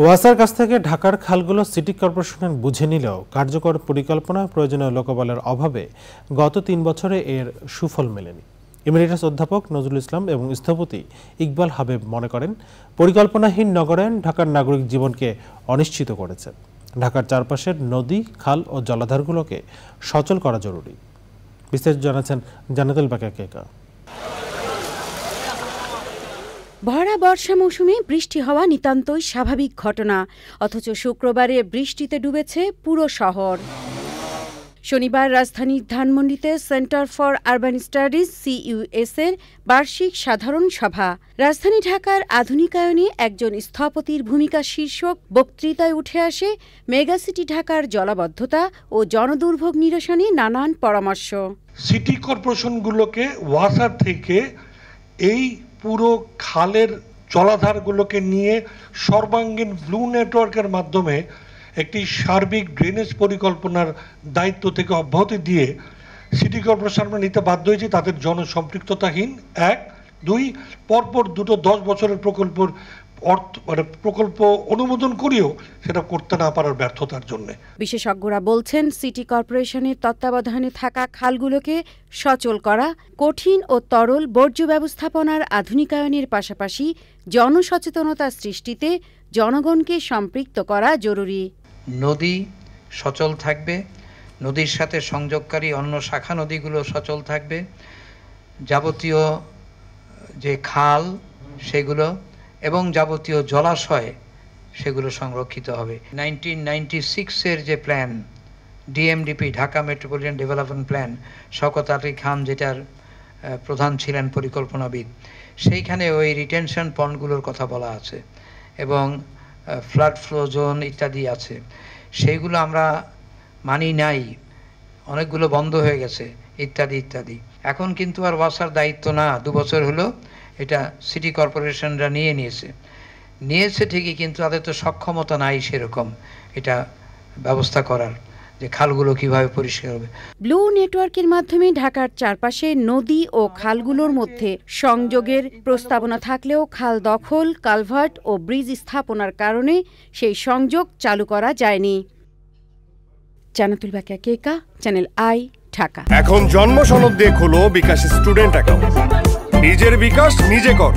ওয়াসার কাছ থেকে ঢাকার খালগুলো সিটি কর্পোরেশন বুঝে নিলেও কার্যকর পরিকল্পনা প্রয়োজনীয় লোকবলের অভাবে গত ৩ বছরে এর সুফল মেলেনি। এমিরেটাস অধ্যাপক নজরুল ইসলাম এবং স্থপতি ইকবাল হাবিব মনে করেন, পরিকল্পনাহীন নগরায়ণ ঢাকার নাগরিক জীবনকে অনিশ্চিত করেছে। ঢাকার চারপাশের নদী, খাল ও জলাধারগুলোকে সচল করা জরুরি। বিস্তারিত জানাচ্ছেন জান্নাতুল বাকিয়া কেকা। ভরা বর্ষা মৌসুমে বৃষ্টি হওয়া নিতান্তই স্বাভাবিক ঘটনা, অথচ শুক্রবারে বৃষ্টিতে ডুবেছে পুরো শহর। শনিবার রাজধানীর ধানমন্ডিতে center for urban studies CUS এর বার্ষিক সাধারণ সভা রাজধানী ঢাকার আধুনিকায়নে একজন স্থপতির ভূমিকা শীর্ষক বক্তৃতায় উঠে আসে মেগাসিটি ঢাকার জলাবদ্ধতা ও জনদুর্ভোগ নিরসনে নানান পরামর্শ। সিটি কর্পোরেশনগুলোকে ওয়াসার থেকে এই পুরো খালের জলাধারগুলোকে নিয়ে সর্বাঙ্গীন ব্লু নেটওয়ার্কের মাধ্যমে একটি সার্বিক ড্রেনেজ পরিকল্পনার দায়িত্ব থেকে অব্যাহতি দিয়ে সিটি কর্পোরেশন আমরা নিতে বাধ্য হয়েছি। তাদের জনসম্পৃক্ততাহীন ১, ২ পরপর দুটো ১০ বছরের প্রকল্প অনুমোদন করিও সেটা করতে না পারার ব্যর্থতার জন্য। বিশেষজ্ঞরা বলছেন, সিটি কর্পোরেশনের তত্ত্বাবধানে থাকা খালগুলোকে সচল করা, কঠিন ও তরল বর্জ্য ব্যবস্থাপনার আধুনিকায়নের পাশাপাশি জনসচেতনতা সৃষ্টিতে জনগণকে সম্পৃক্ত করা জরুরি। নদী সচল থাকবে, নদীর সাথে সংযোগকারী অন্য শাখা নদীগুলো সচল থাকবে, যাবতীয় যে খাল সেগুলো এবং যাবতীয় জলাশয় সেগুলো সংরক্ষিত হবে। 1996-এর যে plan DMDP Dhaka metropolitan development plan, Shawkat Ali Khan যেটার প্রধান ছিলেন পরিকল্পনাবিদ, সেইখানে ওই রিটেনশন পন্ডগুলোর কথা বলা আছে এবং ফ্লাড ফ্লো জোন ইত্যাদি আছে। সেইগুলো আমরা মানি নাই, অনেকগুলো বন্ধ হয়ে গেছে ইত্যাদি ইত্যাদি। এখন কিন্তু আর ওয়াসার দায়িত্ব না, 2 বছর হলো এটা সিটি কর্পোরেশনরা নিয়েছে ঠিকই, কিন্তু তাদের তো সক্ষমতা নাই সেরকম এটা ব্যবস্থা করার যে খালগুলো কিভাবে পরিষ্কার হবে। ব্লু নেটওয়ার্কের মাধ্যমে ঢাকার চারপাশে নদী ও খালগুলোর মধ্যে সংযোগের প্রস্তাবনা থাকলেও খাল দখল, কালভার্ট ও ব্রিজ স্থাপনার কারণে সেই সংযোগ চালু করা যায়নি। জান্নাতুল বাকিয়া কেকা, চ্যানেল আই, ঢাকা। এখন জন্ম সনদ দিয়ে খোলো বিকাশ স্টুডেন্ট অ্যাকাউন্ট। নিজের বিকাশ নিজে কর।